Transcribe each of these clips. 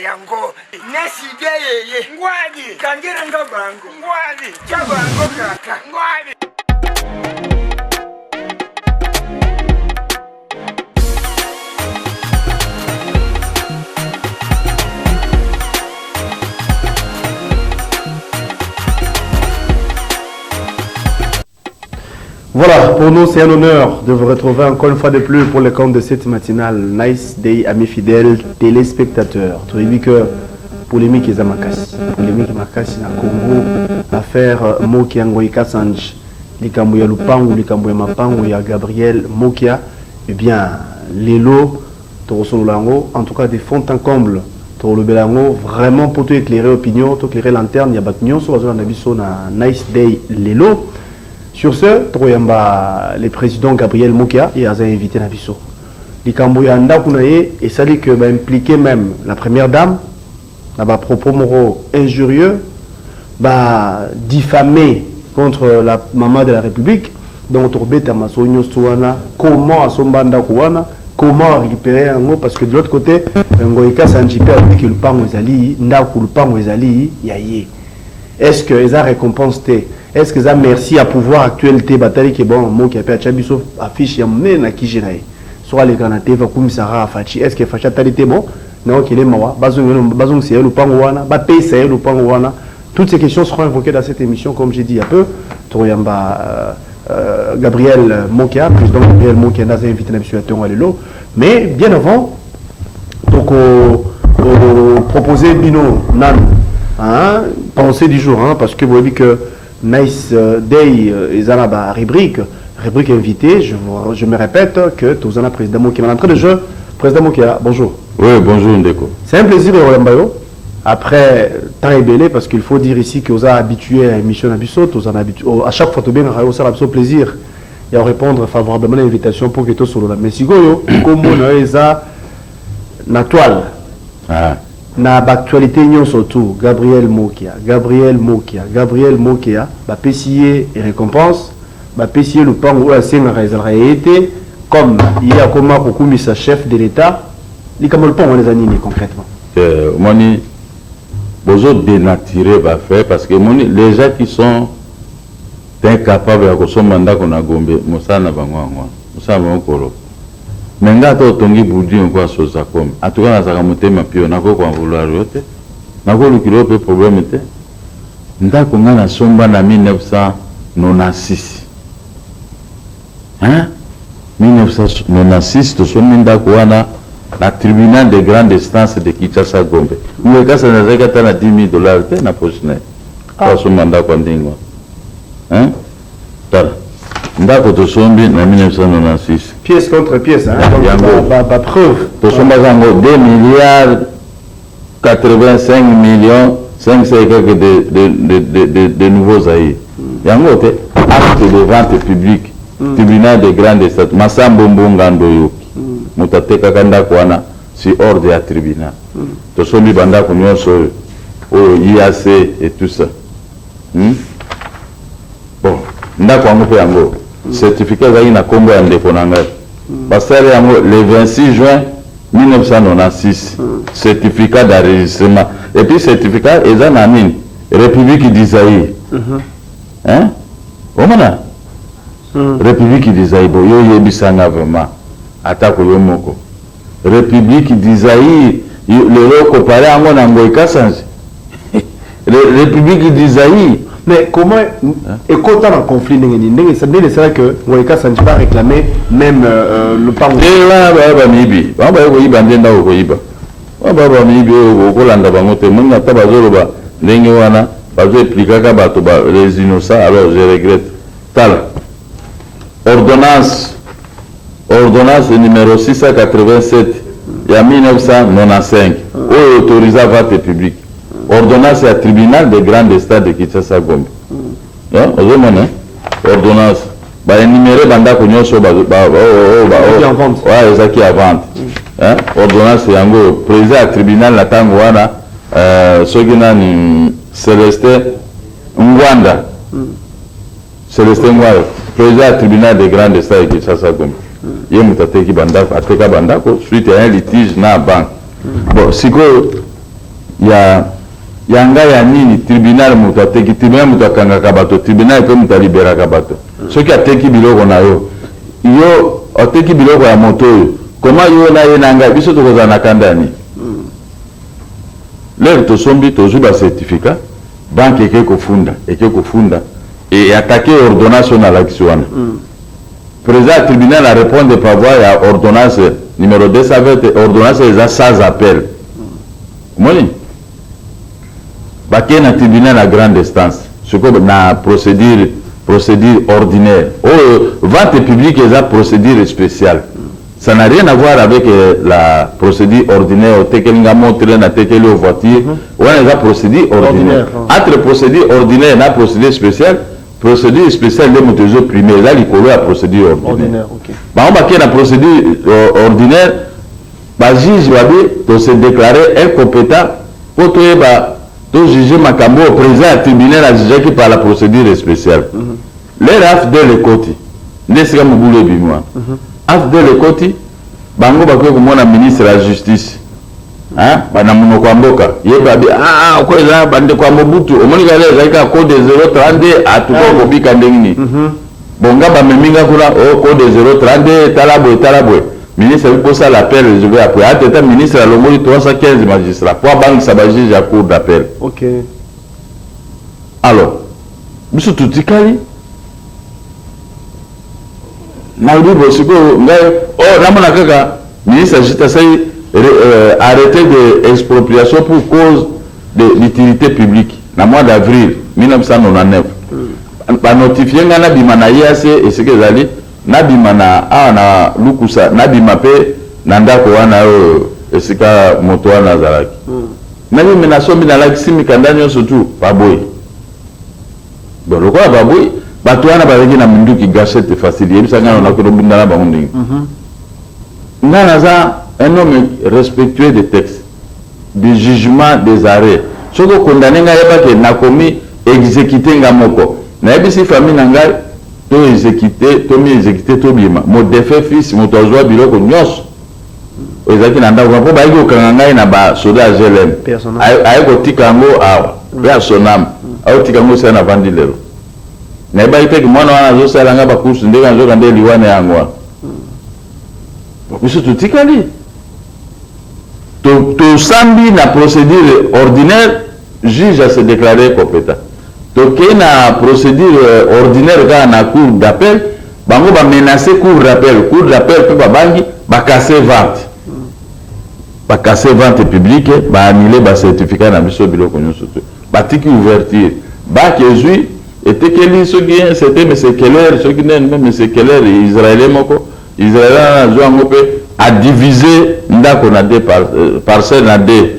yango neside yeye ngwadi kangira ngabango ngwadi chabango kaka ngwadi. Voilà, pour nous c'est un honneur de vous retrouver encore une fois de plus pour le compte de cette matinale. Nice day, amis fidèles, téléspectateurs. Tu as vu que polémique est à Makassi. Polémique est Makassi na Congo. Affaire Mokia Ngoïka Sanj. Likambo ya Lupangu, likambo ya Mapangu ya Gabriel Mokia. Eh bien, Lelo, Torosolo Lango, en tout cas des fonds en comble. Torolo Belango, vraiment pour tout éclairer opinion, tout éclairer lanterne, il y a Batnion, sur la Nabiso na Nice day Lelo. Sur ce, le président Gabriel Mokia a invité Nabiso. Les Cambouya Ndakunaye et ça dit que va impliquer même la première dame, dans des propos moraux injurieux, diffamés contre la maman de la République, donc comment à son banda kouana, comment récupérer un mot, parce que de l'autre côté, Ngoïka Sanjipe a dit que le pan Wezali, Ndaku le pan Wezali, yaye. Est-ce que les a récompensé? Est-ce que ça merci à pouvoir actualité bataille qui est bon mot qui a fait Chabiso affiche ya mena ki jiraye soit les granatés va commissariat fachi est-ce que facha talité bon non qu'il est mawa bazong c'est le pangoana ba paye c'est le pangoana. Toutes ces questions seront évoquées dans cette émission comme j'ai dit il y a peu. Toyamba Gabriel Mokia, président Gabriel Mokia n'a invité monsieur Atongalelo, mais bien avant donc proposer Bino Nan pensée du jour parce que vous voyez que Nice Day, ils ont la rubrique invité. Je me répète que tous en a président Mokia. L'entrée de jeu, président Mokia, bonjour. Oui, bonjour Ndeko. C'est un plaisir de Rolambayo. Après, temps est belé parce qu'il faut dire ici que vous avez habitué à l'émission Nabissot, à chaque fois, bien, vous avez plaisir et à répondre favorablement à l'invitation pour que tout soit là. Mais si vous comme on a la toile. Na actualité surtout Gabriel Mokia va payer et récompense va payer le pan où la scène a été comme il y a comme beaucoup mis sa chef de l'État il comme le pan on les anime concrètement moni bozo dénaturer va faire parce que moni les gens qui sont incapables de son mandat qu'on a gombe mosana bangwa mosana kolo menga to tongi budi on soza comme en tout cas na saka motema pio na ko vouloir yote na ko lukilo pe problème te ndako nga na somba na 1996 1996 to somi ndako wana na tribunal de grande instance de Kinshasa Gombe nous ka ça na zaka na $10,000 te na pochene kwa somba ndako ndingo tala ndako to sombi na 1996 pièce contre pièce pas preuve to somba zango 2,85,500,000 de nouveaux aïe yango te acte de vente publique tribunal de grande instance masambo mbongando yoki mutateka kanda kwana si ordre ya tribunal to sombi banda ko nyonso o IAC et tout ça bon ndako yango pe yango certificat zaki na kombo ya ndeko na ngai basali yango le 26 juin 1996 certificat d'enregistrement et puis certificat eza na nini République d'Isaïe omona République d'Isaïe bo yo yebisanga vraiment atako yo moko République d'Isaïe le comparé yango na Ngoïka Sanji République d'Isaïe. Mais comment et quand on a un conflit c'est vrai que Ngoïka Sanji va réclamer même le pango mibi ba koyiba ndenda koyiba ba mibi okolanda bango te munga ta bazoloba ndenge wana bazo expliquer bato ba les innocents alors je regrette tal ordonnance numéro 687 il y a 1995 autorisé à vote public ordonnance à tribunal de grande instance de Kinshasa Gombe ordonnance énuméré banda ko nyonso ezaki à vente ordonnance yango président à tribunal na tango wana soki nani Célestin Ngwanda président à tribunal de grande instance de Kinshasa Gombe ye mutateki banda ateka banda ko suite à un litige na banque bon siko yanga ya nini tribunal mutu ateki tribunal mutu akangaka bato tribunal pe mutu aliberaka bato soki ateki biloko na yo ateki biloko ya moto oyo koma yo na ye na ngai biso tokozala na kanda ya nini lere tosombi tozwi bacertificat banke eke kofunda e atake ordonnance oyo nalakisi wana président ya tribunal a répondre par voie ya ordonnance numéro 220 ordonnance eza sans appel omoni bakei na tribunal à grande instance sikoyo na procédure ordinaire vente publique eza procédure spéciale. Ça n'a rien à voir avec la procédure ordinaire otekelinga montre na tekeli aux voitures wana eza procédure ordinaire entre procédure ordinaire na procédure spéciale le motozo primaire eza likolo ya procédure ordinaire bango bakei na procédure ordinaire bajuge babi tose déclarer incompétent po toyeba tojuge makambo au président ya tribunal ajugaki par la procédure spéciale lere afdel ekoti nde esika mobulu ebimwa afdel ekoti bango bakoki komona ministre ya justice bana monoko ya mboka ye babi oko eza bandeko ya mobutu omoni kala ezalaki kaka code 032 atuka kobika ndenge nini bonga bameminga kuna code 032 tala boye ministre akosala appel réservé après ateta ministre alongoli 315 magistrats po abangisa bajuge ya cour d'appel. Alors biso tutikali na libo sikoyo ngai namona kaka ministre ajita sai arrêté de expropriation pour cause d'utilité publique na mois d'avril 1999 banotifie nga nabima na IAC esika ezali nabima na awa na lukusa nabima mpe na ndako wana oyo esika moto wana azalaki nabimi nasombi nalakisi mikanda nyonso tu baboyi bon lokola baboyi bato wana bazalaki na minduki gâchette facile yebisa nga nakende obundana bango ndenge nga naza un homme respectueux des textes du jugement des arrêts soki okondane ngai yebake nakomi exécuté nga moko nayebisi famille na ngai tomi exécuté tobima modefe fils moto azwa biloko nyonso ezalaki na ndako mpo bayaki kokanga ngai na basoda ya glm aye kotika yango awa mpe ya sonam aotika yango osala na vandi lelo nayebaki teke mwana wana azosala nga bakursu ndenge azoka nde liwana yango wana biso totikali tosambi na procédure ordinaire juge a se déclaré compétent tokei na procédure ordinaire kaka na cour d'appel bango bamenace cour d'appel mpe babangi bakase vente publique baanile bacertificat na biso biloko nyonso te batiki ouverture baki ezwi etekeli soki c'était monsieur Keller soki nene mpe monsieur Keller israélien moko israélien azwa yango mpe adiviser ndako na de parcelle na de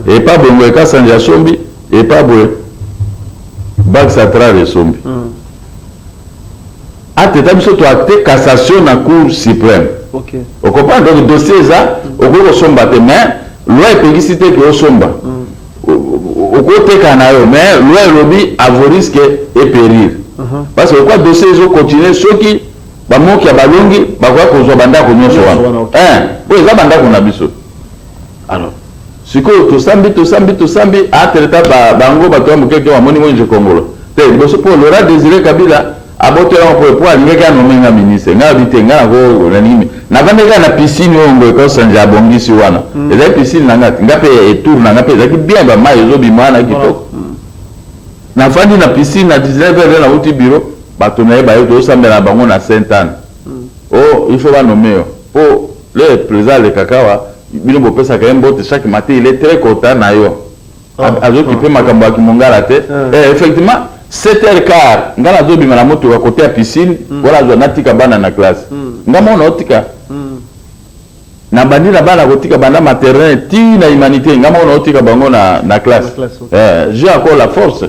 epa bongo ekasanja asombi epa boye banque centrale esombi ateta biso toacte cassation na cour suprême okomprendre donc dossier eza okoki kosomba te mais loi epekisi te ke osomba okoteka na yo mais loi elobi avo risque epérir parce que okwa dossier ezocontinue soki bamoki ya balongi bakoya kozwa bandako nyonso wana po eza bandako na biso alors sikoyo tosambi atreta bango bato ya mokeke bamoni moinje kongolo te liboso mpo Laurent Désiré Kabila abotelama po alingaki anomenga ministre ngai abi te ngai nakolanimi navandeka na piscine oyo ngo ekosanja abongisi wana ezali piscine na ngai nga mpe etour na ngai mpe ezalaki bien bamai ezobima wana kitoko nafandi na piscine na 19h nauti bureau bato na ye baye tozosambela na bango na Sainte Anne il faut banome yo po le président alekakawa bino bopesaka ye mbote chaque matin il est très content na yo azokipe makambo ya kimongala te effectivement 7h15 nga nazobima na moto ya kote ya piscine wala azwa natika bana na classe nga mona otika na bandi na bana kotika banda maternelle ti na humanité nga mona otika bango na classe j'ai encore la force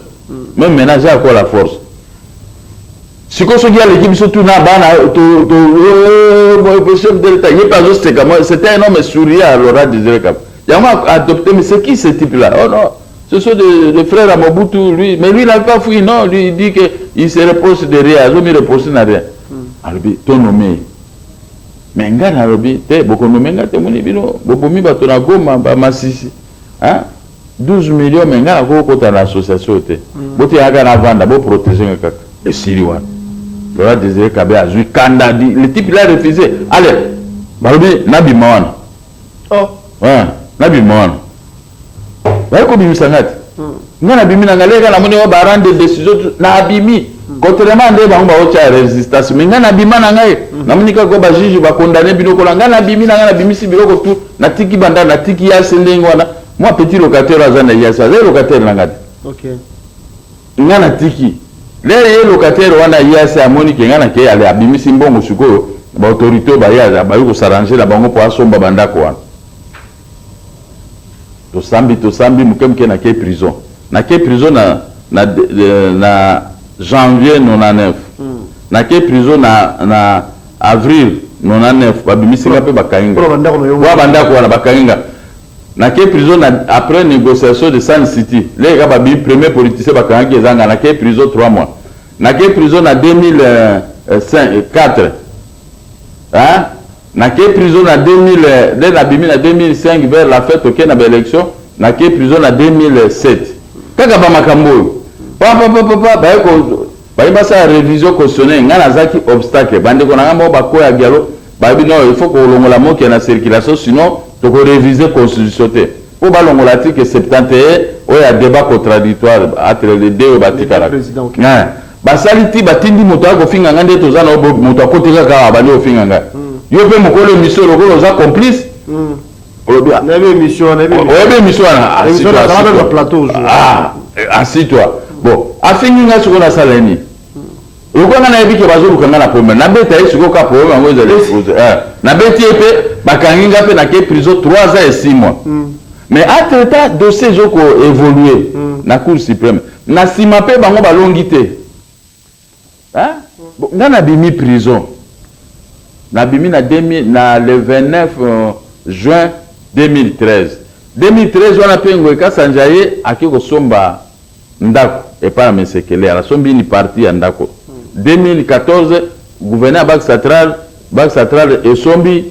même maintenant j'ai encore la force siko soki aleki biso tu na bana chef de l'état ye pas azoseka moi c'était un homme souriant à Laurent Désiré Kabila yango adopté mais c'est qui ce type là oh non ce sont des frères à Mobutu lui mais lui il n'a pas fui non lui il dit que il se repose derrière azomi repose na rien alobi to nommé mais nga na lobi te bokonomenga te moni bino bobomi bato na Goma ba Masisi 12 millions mais ngana ko kota na association te bote yaga na vanda bo protéger ngaka et siri wana Laurent Désiré Kabila azui kanda le type il a refusé allez balobi nabi mawana oh ouais nabi mawana ba ko bimisa ngati ngana bimina ngalega na moni wa barande décision na abimi contrairement nde bango ba ocha résistance mais ngana bimana ngai na moni ka go ba juge ba condamner binoko la ngana bimina ngana bimisi biloko tout na tiki banda na tiki ya sendenge wana moi petit locataire azana yasa zero locataire nangati OK ngana tiki les locataire wana yasa amoni ke ngana ke ale abimisi mbongo sikoyo ba autorité ba ya ba yuko s'arranger la bango po asomba bandako wana to sambi mukemke na ke prison na janvier 99 na ke prison na avril 99 babimisi ngape bakainga wa bandako wana bakainga na ke prison après négociation de Sun City les gars babi premier politicien bakanga ezanga na ke prison 3 mois na ke prison na 2004 hein na ke prison na 2000 dès la bimi na 2005 vers la fête OK na élection na ke prison na 2007 kaka ba makambo papa ba ko ba basa révision cautionnée ngana zaki obstacle bande ko na ngamo ba ko ya dialo ba bi non il faut ko longola moki na circulation sinon to ko réviser constitution te ko ba longola article 71 o ya débat contradictoire entre les deux batikala ba saliti batindi moto ko finga ngande to zana moto akotika ka ba le finga nga yo pe mokolo mission lokolo za complice na émission na plateau assis-toi bon afingi nga siko na saleni ukona na ebike bazulu kanga na pombe na beta esiko ka pombe ngoza le fouze na beti epe bakanginga pe na ke prison 3 ans et 6 mois mais entre temps dossier joko évoluer na cour suprême na sima pe bango balongi te hein nga na bimi prison na bimi na 2000 na le 29 juin 2013 wana pe ngo ekasanjaye akiko somba ndako et pas mesekele la sombi ni parti ya ndako 2014 gouverneur Banque centrale et sombi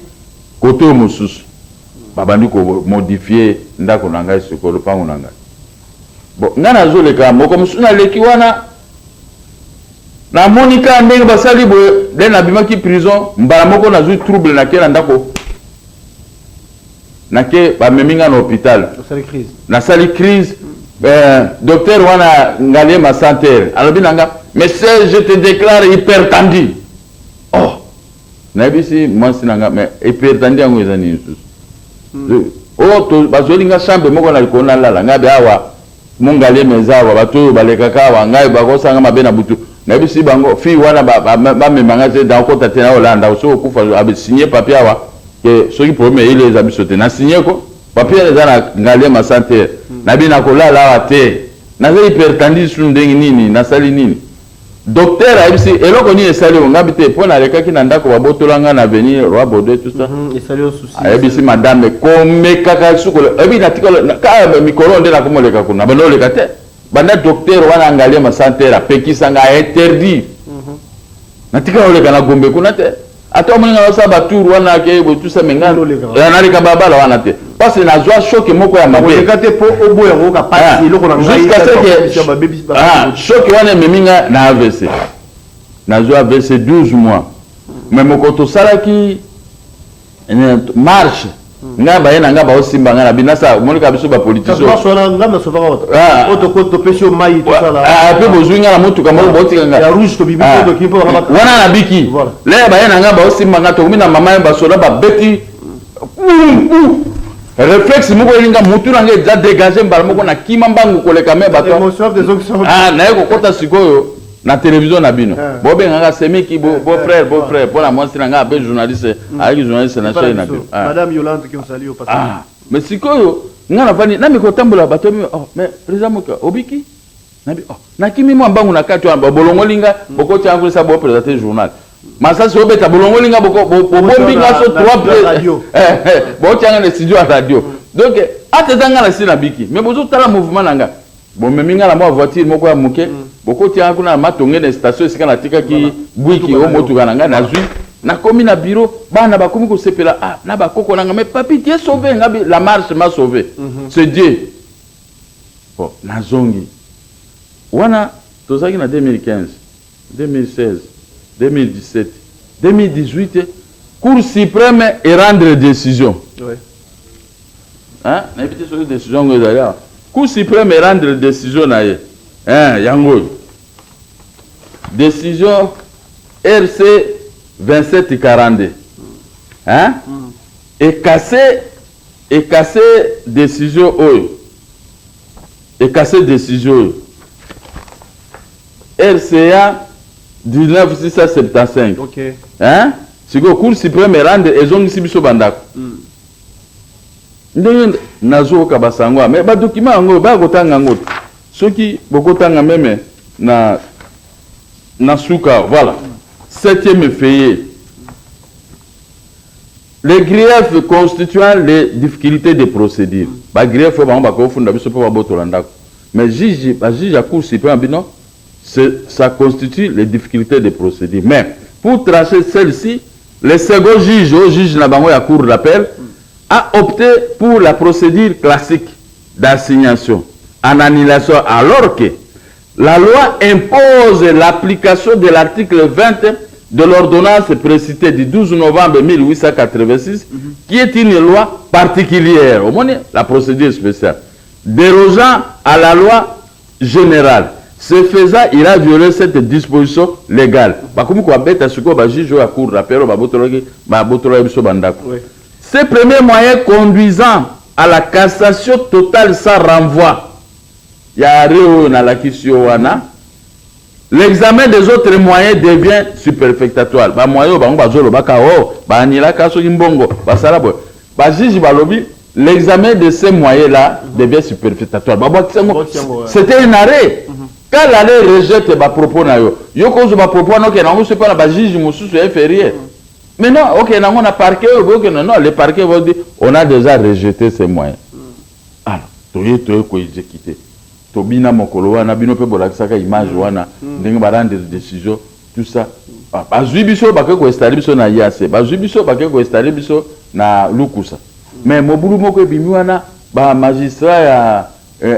côté mosusu babandi ko modifier ndako na ngai sikolo pango na ngai bon ngana zoleka moko musuna leki wana na monika ndenge basali bo de na bimaki prison mbala moko na zui trouble na kela ndako na ke ba meminga na hôpital na sali crise docteur wana ngale ma santé alobi nanga mais je te déclare hypertendu oh na bisi mwasi nanga mais hypertendu yango ezani oh to bazolinga chambre moko na likona lala ngabe awa mungale mezawa bato balekaka wa ngai bakosanga mabe na butu na bisi bango fi wana ba memanga te dans kota tena Hollande so kufa abe signer papier awa que ceux qui promet il les a sauté na signé ko papier les ana ngale ma santé na bina ko la te na ze hypertendu sundengi nini na sali nini docteur abisi eloko ni esali ngabite pona leka ki na ndako babotolanga na venir roi Baudouin tout ça esali au souci abisi madame comme kaka suko ebi na tikolo ka mikoro nde na komoleka kuna bano leka te banda docteur wana ngale ma santé la pekisanga interdit na tikolo leka na Gombe kuna te ata mwenga wasa batur wana ke tout ça menga na leka babala wana te parce que na joie choc moko ya mabe leka te po oboya ko ka pasi loko na ngai choc wana meminga na AVC na joie AVC 12 mois mais moko to salaki marche nga ba yena nga ba osimba nga na binasa monika biso ba politicien so na nga na sova auto ko to pesio mai to sala pe bozuinga na mutu kama botika nga ya rouge to bibi to kipo wana na biki le ba yena nga ba osimba nga to mina mama ba sola ba beti réflexe moko elinga mutu na nga déjà dégager mbala moko na kima mbangu koleka me bato na yeko kota sikoyo na télévision na bino bo benga semiki bo frère pour la mwasi nga be journaliste avec journaliste na chaîne na bino madame Yolande qui on salue au passage mais sikoyo nga na vani na mikotambola bato mais président moka obiki na bi na kimi mwa mbangu na kati wa bolongolinga boko tyangu sa bo présenter journal masasi obeta bolongolinga boko bombi nga so 3 radio bo tyanga na studio radio donc atezanga na sina biki mais bozo tala mouvement nanga bon meminga na mwa voiture moko ya muke boko tyanga kuna matonge na station esika na tika ki bwiki o motu kana nga na zui na komi na bureau bana bakomi ko sepela na bakoko nanga mais papi tu es sauvé ngabi la marche m'a sauvé c'est Dieu bon nazongi wana tozaki na 2015 2016 2017 2018 Cour suprême et rendre décision. Oui. Hein? N'importe quelle décision que vous avez. Cour suprême et rendre décision naie. Hein, yango. Décision RC 2742. Hein? Et casser décision oyo. Et casser décision. RCA 19675. OK. Hein? Si個Cour suprême rendre ezongisi biso bandako. Ndenge nazo ka basango mais ba document yango ba kotanga ngo. Soki bokotanga meme na suka voilà. 7e feuillet. Les griefs constituant les difficultés de procédure. Ba grief ba ko funda biso po ba botolandako. Mais juge à Cour suprême bino ça constitue les difficultés de procédure. Mais pour tracer celle-ci, le second juge, au juge Nabango à cour d'appel, a opté pour la procédure classique d'assignation en annulation, alors que la loi impose l'application de l'article 20 de l'ordonnance précitée du 12 novembre 1886, qui est une loi particulière, au moins la procédure spéciale, dérogeant à la loi générale. Ce faisant, il a violé cette disposition légale. Ces premiers moyens conduisant à la cassation totale sans renvoi. L'examen des autres moyens devient superfectatoire. L'examen de ces moyens-là devient superfectatoire. C'était un arrêt. Quand l'arrêt rejette les propos, mais non, ok, on a parqué, non, les parquets vont dire on a déjà rejeté ces moyens. Alors, tu es exécuté. Tobina mokolo wana bino pe bolakisaka image wana ndenge barande décision tout ça. Bazui biso bakeko installer biso na yase, bazui biso bakeko installer biso na lukusa. Mais mobulu moko ebimi wana ba magistrat ya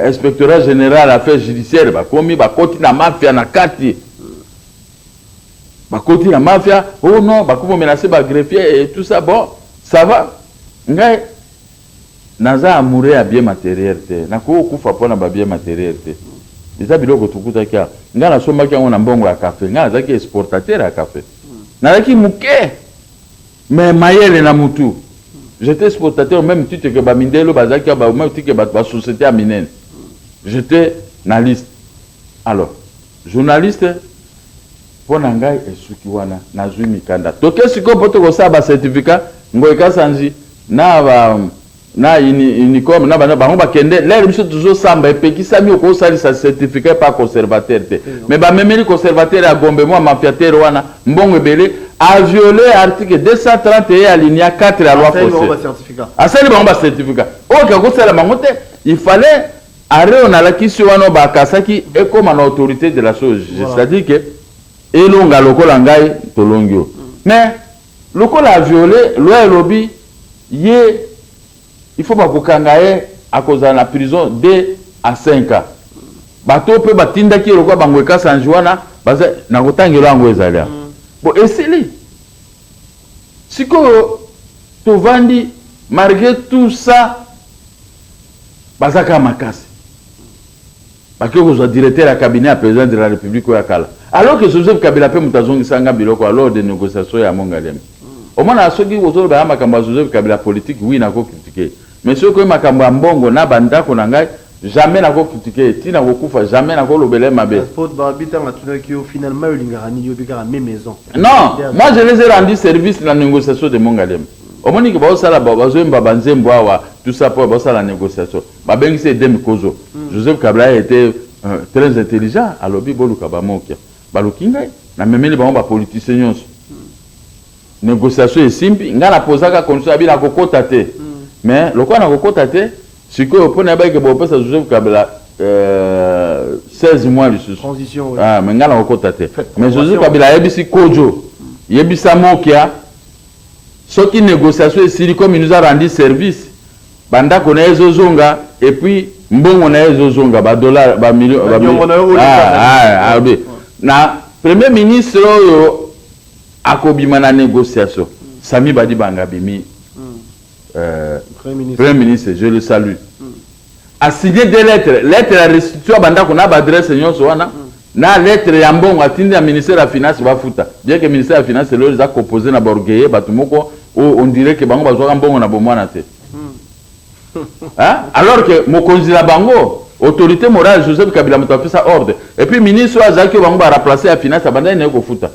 inspectorat général affaires judiciaires bakomi bakoti na mafia na kati. Bakoti na mafia, oh non, bakomo menacer ba greffier et tout ça, bon, ça va. Ngai naza amoureux à bien matériel te. Nako kufa pona ba bien matériel te. Eza biloko tukuta kia. Nga na soma kia ngona mbongo ya café. Nga zaki exportateur ya café. Na zaki muke. Mais mayele na mutu. J'étais exportateur au même titre que Bamindelo, Bazaki, au même titre que la société à Minen. J'étais na liste. Alors, journaliste, pour Nangai et Sukiwana, Nazui Mikanda. Donc, qu'est-ce qu'on peut te ba certificat? Ngoika Sanji, na unicom, na ba kende, l'air monsieur toujours samba et peki sami au sali sa certificat pas conservateur. Mais ba même conservateur à Gombe moi mafiateur wana, mbongo belé a violé l'article 231 alinéa 4 de la loi foncière. Ah, c'est le certificat. Il fallait arrêter on a la question ba kasaki et comme en autorité de la chose. C'est-à-dire que elonga lokola ngai tolongio. Mais lokola a violé loi lobby yé il faut pas kokangaye à cause de la prison 2 à 5 ans. Bato pe batinda ki lokola bangweka sanjuana baza na kotangelo yango ezalia. Bon, et c'est lui. Si tu vendis, malgré tout ça, Bazaka Makasi. Parce que vous êtes directeur à cabinet à président de la République ou à Kala. Alors que Joseph Kabila peut Moutazongi Sanga Biloko lors des négociations à Mongalem. Au moins, à ceux qui vous ont dit Joseph Kabila politique, oui, n'a pas critiqué. Mais ceux qui ont Mbongo, n'a banda konangai, jamais n'a pas critiqué. Tina Wokufa, jamais n'a pas l'obélé mabé. Finalement, il y a la même maison. Non, moi je les ai rendu service dans la négociation de Mongalem. Au moins, il y a tout ça pour la négociation. C'est Demikozo. Joseph Kabila était très intelligent. À l'objet de Kabamokia. Balukinga, na même les politiciens. Négociation est simple. Il y a posé la condition de la cocotate. Mais le quoi na cocotate, c'est que pour ne pas que Joseph Kabila 16 mois de transition. Ah, mais il y a la cocotate. Mais Joseph Kabila est Kojo. Il y a Mokia. Ce qui négociation est comme il nous a rendu service. Banda connaît Zozonga, et puis mbongo na ezozonga ba dollar ba million ba na premier ministre oyo akobima na négociation Sami Badi Bangabimi premier ministre je le salue a signé des lettres à restituer banda ko na ba adresse nyonso wana na lettre ya mbongo atindi ya ministère de la finance ba futa bien que ministère de la finance le za composé na borgueye batumoko on dirait que bango bazwa mbongo na bomwana te hein? Alors que mokonzi la bango autorité morale Joseph Kabila mutafisa ordre et puis ministre azaki bango ba remplacer la finance abanda ne ko futa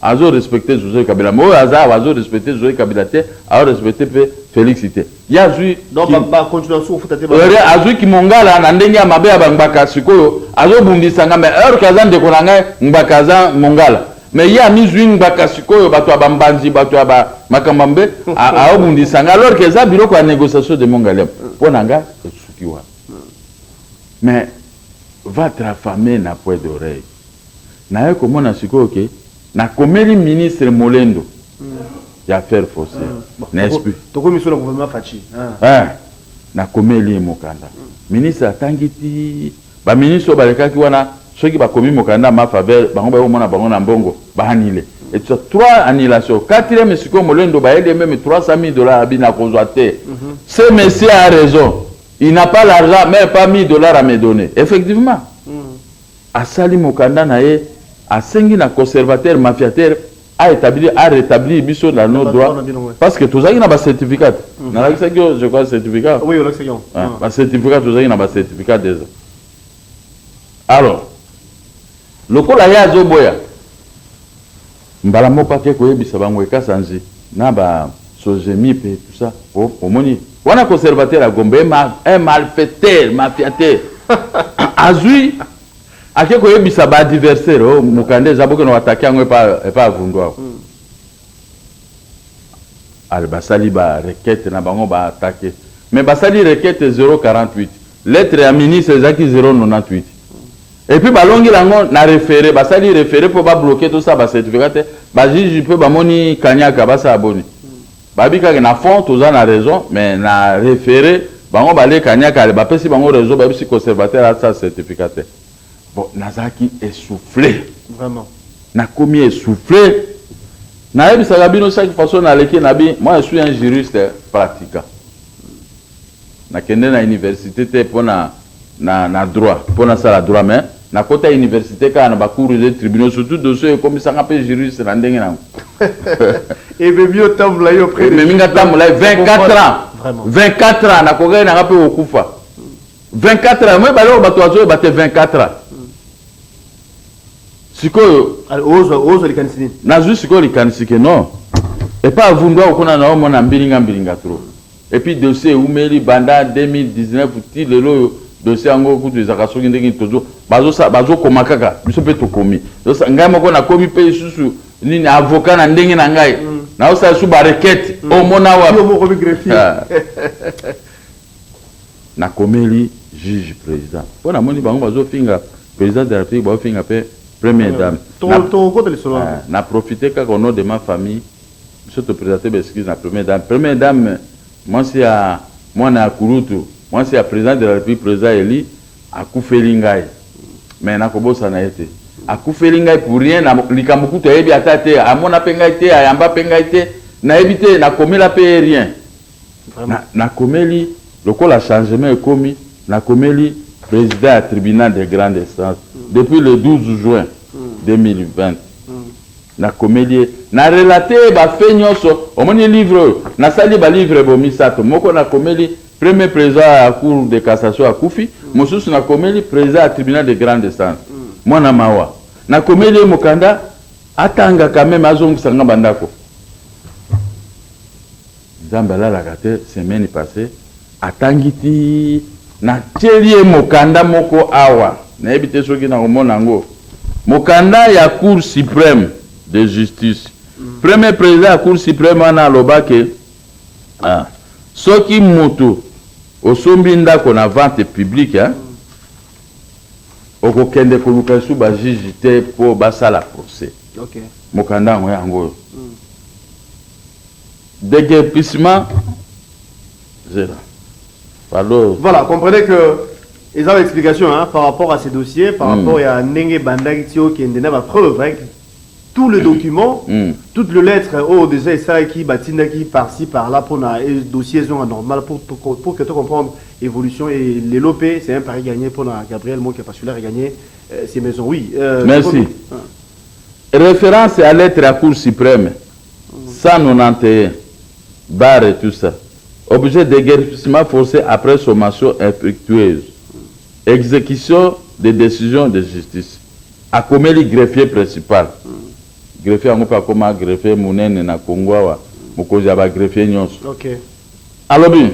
azo respecter Joseph Kabila mo azo respecter Joseph Kabila te a respecter Félix Ité ya zui donc ba continuer sur futa te azui ki mongala na ndenge ya mabe ya bangaka sikoyo azo bundisa ngamba heure kaza ndeko nanga ngakaza mongala mais ya mizui ngaka sikoyo bato abambanzi bato aba makambambe a bundisa ngala alors que za biloko ya négociation de mongalem ponanga sukiwa mais va trafamer na point d'oreille na ko mona sikoyo ke na komeli ministre Molendo ya affaires foncières n'est-ce plus toko miso na gouvernement fachi na komeli mokanda ministre atangiti ba ministre balekaki wana soki ba komi mokanda ma faveur bango ba mona bango na mbongo ba anile et tu as 3 annulations 4e siko Molendo ba aide même $300,000 abina kozwate ce monsieur a raison il n'a pas l'argent mais pas $1,000 à me donner effectivement asali mokanda na ye asengi na conservateur mafiateur a rétabli biso dans nos droits parce que tous na ba certificat na la je crois certificat oui on section ba certificat tous na ba certificat déjà alors lokola ya zo boya mbala moko ke ko yebisa bango ekasanzi na ba sojemi pe tout ça au moni wana conservateur a gombe un malfaiteur mafiateur azui ake ko yebisa ba adversaire o mukande zaboke no attaquer yango pas vundwa al basali ba requête na bango ba attaquer mais basali requête 048 lettre ya ministre zaki 098 et puis balongi lango na référé basali référé pour ba bloquer tout ça ba certificat ba juge peut ba moni kanyaka basa aboni babika na fond tout ça na raison mais na référé bango ba le kanyaka ba pesi bango raison ba bisi conservateur a ça certificat. Bon, Nazaki essoufflé. Vraiment. Na commis essoufflé. Na ebi sagabino chaque façon na leki nabi, moi je suis un juriste pratiquant. Na kende na université te pona na droit, pona ça la droit mais na kota université ka na ba cours de tribunaux surtout dossier comme ça ngapé juriste na ndenge na. Et bebio tambla yo près de mais minga tambla 24 ans. Vraiment. 24 ans na koga na ngapé okufa. 24 ans, moi balo bato azo baté 24 ans. Sikoyo ozo likanisini na juste sikoyo likanisike non et pas vundwa okona na omona mbilinga trop et puis dossier umeli banda 2019 ti lelo dossier ngo kutu za kasoki ndenge tozo bazo komakaka biso pe to komi donc ngai moko na komi pe susu nini avocat na ndenge na ngai na osa su ba requête o mona wa yo moko bi greffier na komeli juge président pona moni bango bazo finga président de la République ba finga pe première dame. Na profité qu'au nom de ma famille, je te présenter mes excuses la première dame. Première dame, moi c'est à moi na Kurutu, moi c'est à président de la République président Eli à Koufelingai. Mais na kobo ça na été. À Koufelingai pour rien na likamuku to ebi atate à mon apengaité à yamba pengaité na évité na commis la paye rien. Na comeli le col a changement commis na comeli président du tribunal de grande instance depuis le 12 juin 2020. Na comédie na relaté ba fait nyonso au moni livre na sali ba livre bo misato moko na comédie premier président à cour de cassation à Koufi mosusu na comédie président du tribunal de grande instance mwana mawa na comédie mokanda atanga quand même azongisa ngamba ndako Zambala la gâté semaine passée atangiti na telie mokanda moko awa na ebité soki na omona ngo mokanda ya cour suprême de justice premier président ya cour suprême ana lobake soki moto osombi ndako na vente publique okokende koluka su ba juge te po basala procès okay. Mokanda ngo yango déguerpissement zéro Pardon. Voilà, comprenez que ils ont l'explication hein, par rapport à ces dossiers, par rapport à Nenge Bandagitio qui est une preuve. Hein, tout le document, toutes les lettres, déjà ça qui batina qui par-ci par-là pour les dossiers sont anormal pour que tu comprennes l'évolution et les lopés, c'est un pari gagné pour Gabriel Mo qui a pas su gagner ces maisons. Oui. Merci. Référence à lettre à Cour suprême, 191, barre et tout ça. Objet d'éguerpissement forcé après sommation infructueuse. Exécution des décisions de justice. A commis le greffier principal. Greffier on pas comment greffier munene na Kongwa mokozi aba greffier nyonso. OK. Alors bien.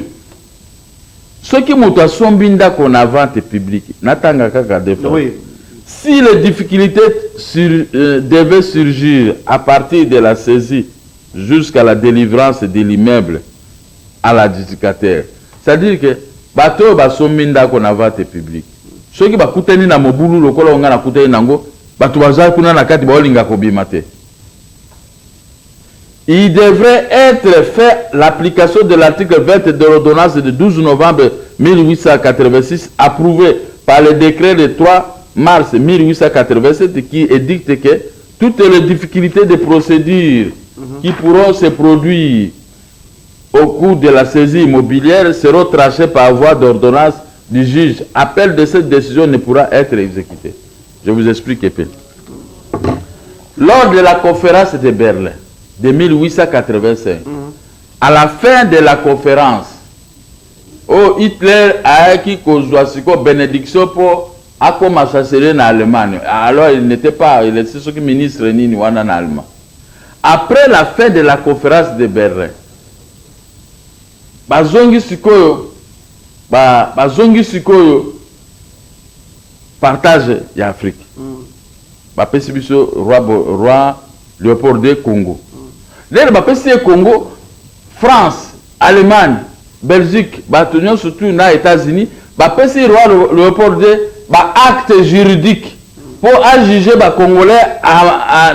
Ce qui muta sombinda qu'on a vente publique natanga kaka défense. Oui. Si les difficultés devaient surgir à partir de la saisie jusqu'à la délivrance de l'immeuble à l'adjudicataire, c'est-à-dire que bateau ba sombinda qu'on a vente publique. Ce qui va coûter na mobulu lokola on na coûter nango bato baza kuna na kati ba olinga kobima te. Il devrait être fait l'application de l'article 20 de l'ordonnance du 12 novembre 1886 approuvée par le décret du 3 mars 1887 qui édicte que toutes les difficultés de procédure qui pourront se produire au cours de la saisie immobilière seront tranchées par voie d'ordonnance du juge. Appel de cette décision ne pourra être exécuté. Je vous explique un peu. Lors de la conférence de Berlin de 1885, à la fin de la conférence, Hitler a acquis une bénédiction pour comment chasser en Allemagne. Alors il n'était pas, il était ce ministre ni en allemand. Après la fin de la conférence de Berlin, bazongi sikoyo partage l'Afrique. Bapesi biso roi Léopold II Congo. D'ailleurs, bapesi Congo, France, Allemagne, Belgique, batonyo surtout na États-Unis, bapesi roi Léopold II ba acte juridique pour juger ba Congolais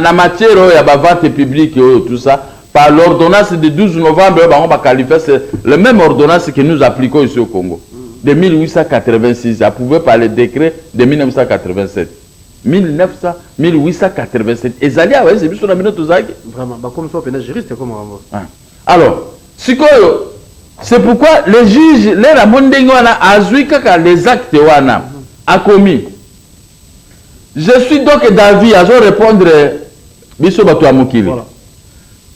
na matière ya ba vente publique et tout ça par l'ordonnance du 12 novembre on va qualifier c'est le même ordonnance que nous appliquons ici au Congo de 1886 approuvée par le décret de 1987. 1887. Et Zalia, ouais, c'est juste la minute vraiment, bah comme ça, on peut juriste comme ça. Alors, c'est pourquoi les juges, les ramondengwana, les actes wana a commis. Je suis donc d'avis à répondre Biso Batouamokili.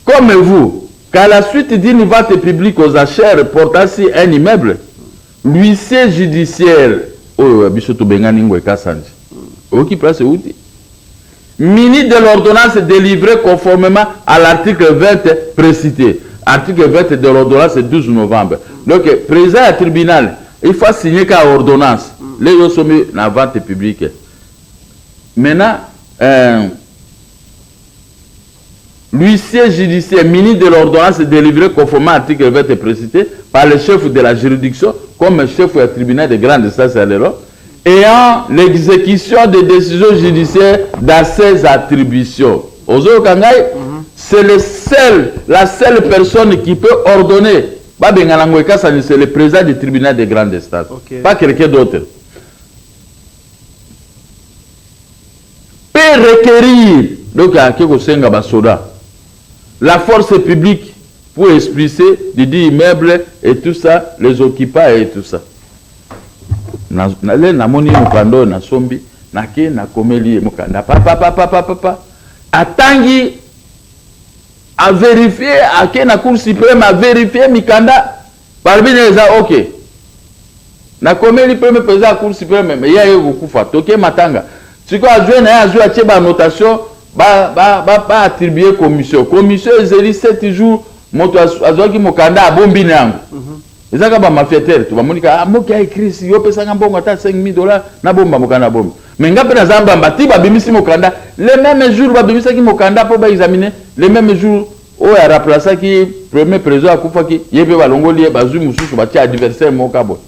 Comme vous, qu'à la suite d'une vente publique aux achats portant sur un immeuble, l'huissier judiciaire, Biso Toubengani Ngweka Sanji, qui place outil muni de l'ordonnance délivrée conformément à l'article 20 précité. Article 20 de l'ordonnance 12 novembre. Donc, président du tribunal, il faut signer qu'à ordonnance. Les gens sont mis dans la vente publique. Maintenant, l'huissier judiciaire muni de l'ordonnance délivrée conformément à l'article 20 précité par le chef de la juridiction comme chef du tribunal de grande instance à l'Europe, ayant l'exécution des décisions judiciaires dans ses attributions. C'est la seule personne qui peut ordonner. C'est le président du tribunal de grande instance. Pas quelqu'un d'autre. Peut requérir donc la force publique pour expliquer des immeubles et tout ça, les occupants et tout ça. Na moni mukando na sombi na ke na komeli mukanda papa atangi a vérifier a ke na cour suprême a vérifier mikanda parmi les OK na komeli premier président à cour suprême mais ya kufa toke matanga siko ajwe na ajwe a teba notation ba attribuer commission ezeli 7 jours moto azoki mukanda abombi nango. Les gens ma fiateur, tu vas me dire ah moi qui a écrit si yo pesa ngambongo ata $5,000 na bomba mokanda bomba. Mais ngape na zamba mbati ba bimisi mokanda le même jour ba bimisa ki mokanda pour ba examiner le même jour o ya remplacer ki premier président akufa ki yebe ba longoli ba zu mususu ba ti adversaire mokabo.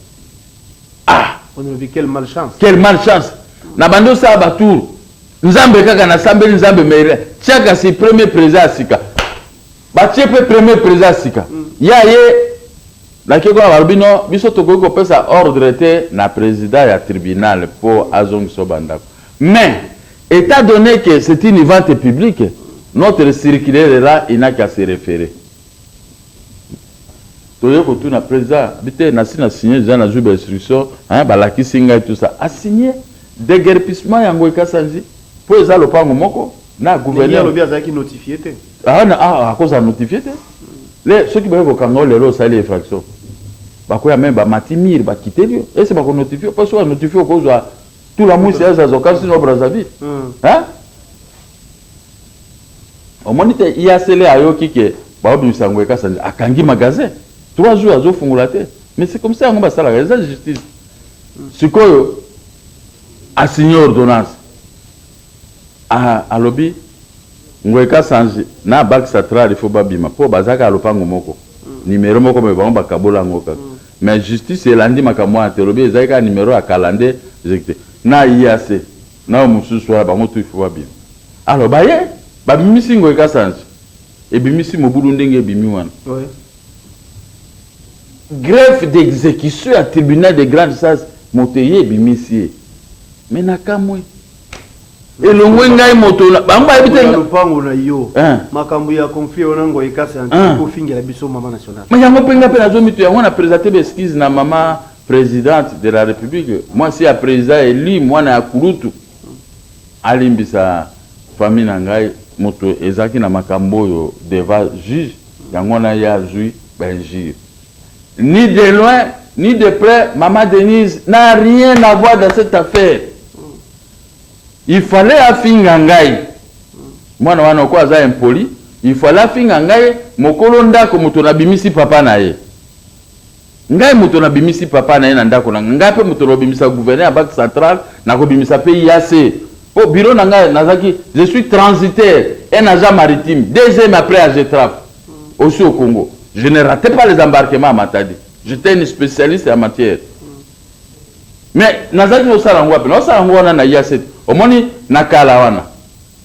Ah, on a vu quelle malchance. Quelle malchance. Na bando sa ba tour. Nzambe kaka na sambeli nzambe mere. Tiaka si premier président sika. Ba tiepe premier président sika. Ya ye La qui a barbino, biso toko ko pesa ordre te na président ya tribunal pour azong sobanda. Mais étant donné que c'est une vente publique, notre circulaire là il n'a qu'à se référer. Toyo ko tu na président, bité na signé déjà na jour d'instruction, hein ba la kisinga et tout ça, a signé déguerpissement yango ekasanzi pour eza lopango moko na gouverneur le bien qui notifié te. À cause de notifié te. Les ceux qui veulent au les lots ça les infractions. Bakoya même ba matimir ba quitter lui et c'est pas qu'on notifie parce qu'on notifie au cause de tout la mousse ça zo kasi no Brazzaville. Hein? Au monite IACL ayoki ke ba obisango ekasanzi akangi magasin 3 jours azo fungula te. Mais c'est comme ça on va ça la justice. Sikoyo a signé ordonnance à lobby ngoeka sanji na bac central il faut babima po bazaka lopango moko numéro moko me ba kabola ngoka mais justice elandi makamwa atelobi ezaka numéro à calendrier exécuté na IAC na mususu wa ba moto il faut babima alors baye ba bimisi ngoeka sanji e bimisi mobulu ndenge bimi wana greffe d'exécution à tribunal de grande instance motoye bimisi mais nakamwe elongwe ngai moto bamba ebite lupango na yo makambo ya conflit onango ekasa ko fingela biso mama nationale mais yango penga pe nazo mitu yango na présenter des excuses na maman présidente de la République moi si a président élu moi na kurutu alimbisa famille na ngai moto ezaki na makambo yo devant juge yango na ya jui ben juge ni de loin ni de près maman Denise n'a rien à voir dans cette affaire. Il fallait afinga ngai mwana wana ko aza impoli il fallait afinga ngai mokolo ndako moto na bimisi papa na ye ngai moto na bimisi papa na ye na ndako na ngai pe moto na bimisa gouverneur banque centrale na ko bimisa pe IAC au bureau na ngai nazaki je suis transitaire un agent maritime 2 ans après à Getraf aussi au Congo je ne ratais pas les embarquements à Matadi j'étais un spécialiste en matière mais nazaki no sala ngwa pe no sala ngwa na IAC omoni nakala wana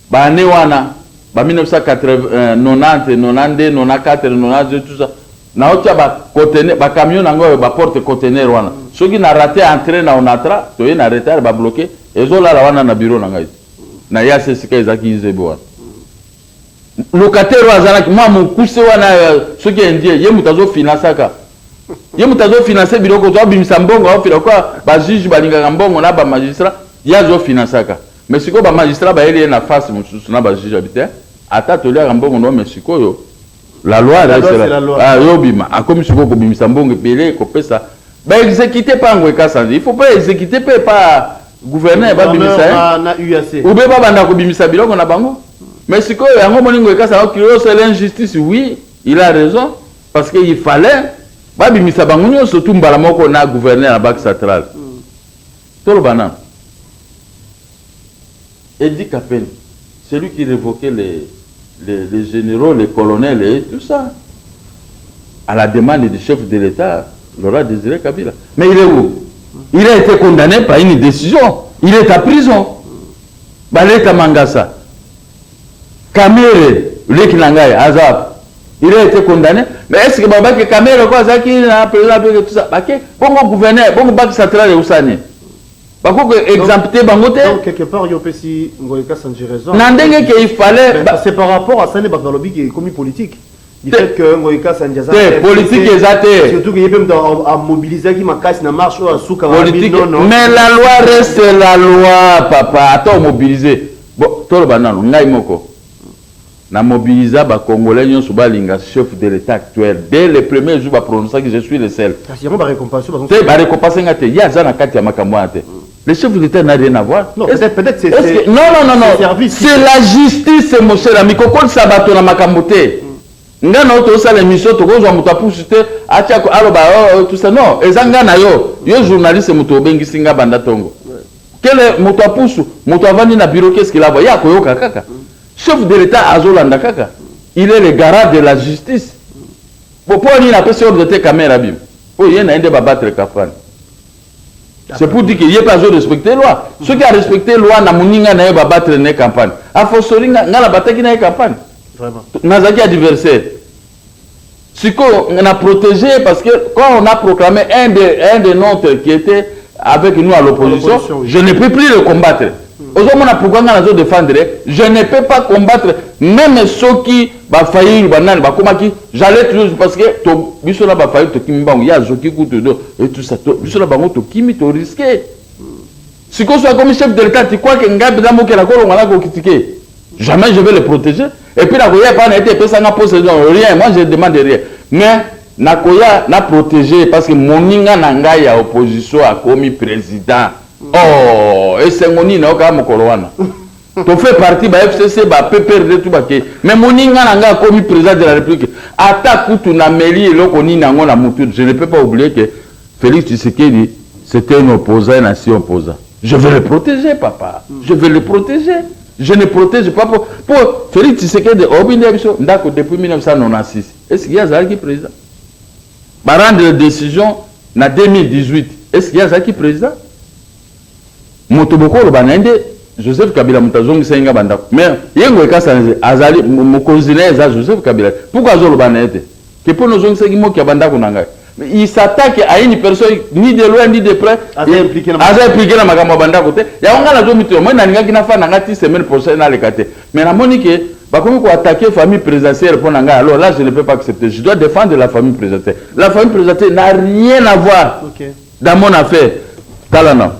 ba ne wana ba 1980 90 92 94 92 tout ça na otia ba conteneur ba camion nango ba porte conteneur wana soki na raté entrer na onatra to na retard ba bloquer ezola la wana na bureau na ngai na ya sesika ezaki izebo wana locataire wazana ki mwa mukuse wana soki endie ye mutazo finansaka ye mutazo financer biloko to bimisa mbongo au fila kwa ba juge balinga mbongo na ba magistrat ya zo finansaka mais siko ba magistrat ba ele na face mususu na ba juge habité ata to lia mbongo no mais siko yo la loi là yo bima a comme siko ko bimisa mbongo pelé ko pesa ba exécuter pas ngweka sanzi il faut pas exécuter pas gouverneur ba bimisa na UAC ou be ba banda ko bimisa biloko na bango mais siko yango moningo ekasa ko c'est l'injustice oui il a raison parce que il fallait ba bimisa bango nyonso tumbala moko na gouverneur à banque centrale tout le banane Edi Kapen, celui qui révoquait les généraux, les colonels et tout ça, à la demande du chef de l'État, Laurent Désiré Kabila. Mais il est où? Il a été condamné par une décision. Il est à prison. Baleta Mangasa. Kamere, Lekinangay, Azap. Il a été condamné. Mais est-ce que Babake Kamere, quoi, ça qui a présenté tout ça? Bon gouverneur, bon banque centrale et Oussane. Donc, quelque part, il y a aussi Ngoïka Sanji raison. Il fallait. C'est par rapport à ça, le lobby qui est commis politique. Du fait que Ngoïka Sanji politique est surtout qu'il y a même à mobiliser qui m'a cassé la marche à Souka. Politique. Mais la loi reste la loi, papa. Attends, mobiliser. Bon, tout le banal, Ngaïmoko. Na mobiliser les Congolais, nous sommes les chefs de l'État actuel. Dès le premier jour, je prononce que je suis le seul. Il y a une récompense. Il y a un Kati Makamouate. Le chef de l'État n'a rien à voir. Non, peut-être c'est non. C'est la justice, mon cher ami. Kokol Sabato na Makamote. Ngana auto ça l'émission to kozwa muta poussite atia ko aloba tout ça non ezanga na yo journaliste muto bengi singa banda tongo. Quel muta pousse muto avandi na bureau qu'est-ce qu'il a voyé akoyoka kaka. Chef de l'État azolanda kaka. Il est le garant de la justice. Pourquoi il n'a pas sur de tes caméras bim. Oh il y a un débat battre kafan. C'est pour dire qu'il n'y a pas de respecter la loi. Ceux qui ont respecté la loi, n'ont pas battre une campagne. A fortiori, n'a pas battu une campagne. Vraiment. N'a pas adversaire. On a protégé parce que quand on a proclamé un des nôtres qui était avec nous à l'opposition, oui. Je ne peux plus le combattre. Aujourd'hui, pourquoi on a défendre, je ne peux pas combattre même ceux qui va faillir, j'allais toujours parce que tu va faillir, il y a ceux qui coûtent et tout ça, tu vas risquer. Si tu sois comme chef de l'État, tu crois que jamais je vais le protéger. Et puis, Nakoya n'a pas été rien. Moi, je demande rien. Mais, Nakoya n'a protégé parce que Moninga Nangay a opposition à commis président. Oh, et c'est Moninga n'a pas tu fais partie de la FCC, PPRD, tout baké. Mais Moninga Nanga a commis président de la République. Attaque tout Nameli et l'Okoni Nangon la Moutou. Je ne peux pas oublier que Félix Tshisekedi, c'était un opposant, un nation opposant. Je vais le protéger, papa. Je vais le protéger. Je ne protège pas pour Félix Tshisekedi depuis 1996. Est-ce qu'il y a un président? Par rendre la décision en 2018. Est-ce qu'il y a un président? Motoboko le banende Joseph Kabila Moutazong Senga Bandako. Mais Yengo Kassanze Azali Mokozine Joseph Kabila. Pourquoi Zolo banende? Que pour nos gens qui ont Bandako Nanga. Il s'attaque à une personne ni de loin ni de près. Aza impliqué dans ma gamme Bandako. Il y a un gars qui moi n'anga qui n'a pas n'anga semaine prochaine à l'écate. Mais la Monique, comme attaquer la famille présidentielle pour Nanga, alors là je ne peux pas accepter. Je dois défendre la famille présidentielle. La famille présidentielle n'a rien à voir dans mon affaire. Talana.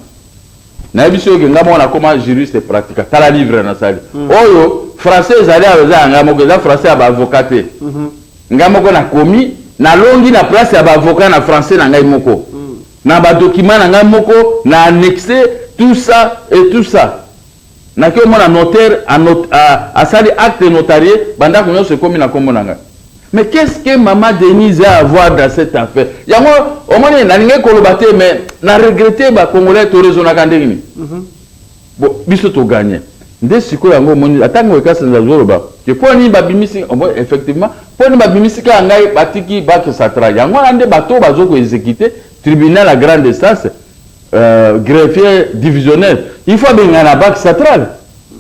Nabiso que ngamo na comment juriste pratique. Tala livre na sali. Oyo français zali aza ngamo que français aba avocat. Ngamo ko na commis na longi na place ya avocat na français na ngai moko. Na ba document na ngai moko na annexé tout ça et tout ça. Na ke mona notaire a sali acte notarié banda ko se commis na kombo na ngai. Mais qu'est-ce que maman Denise a à voir dans cette affaire? Yango au moins na ninge kolobate mais na regretter ba congolais to raison na kandengini. Bon biso to gagner. Nde siko yango moni atango ekasa na zoroba. Que pour ni ba bimisi effectivement pour ni ba bimisi ka ngai batiki ba ke satra. Yango ande bato bazo ko exécuter tribunal à grande instance greffier divisionnaire. Il faut bien na ba central.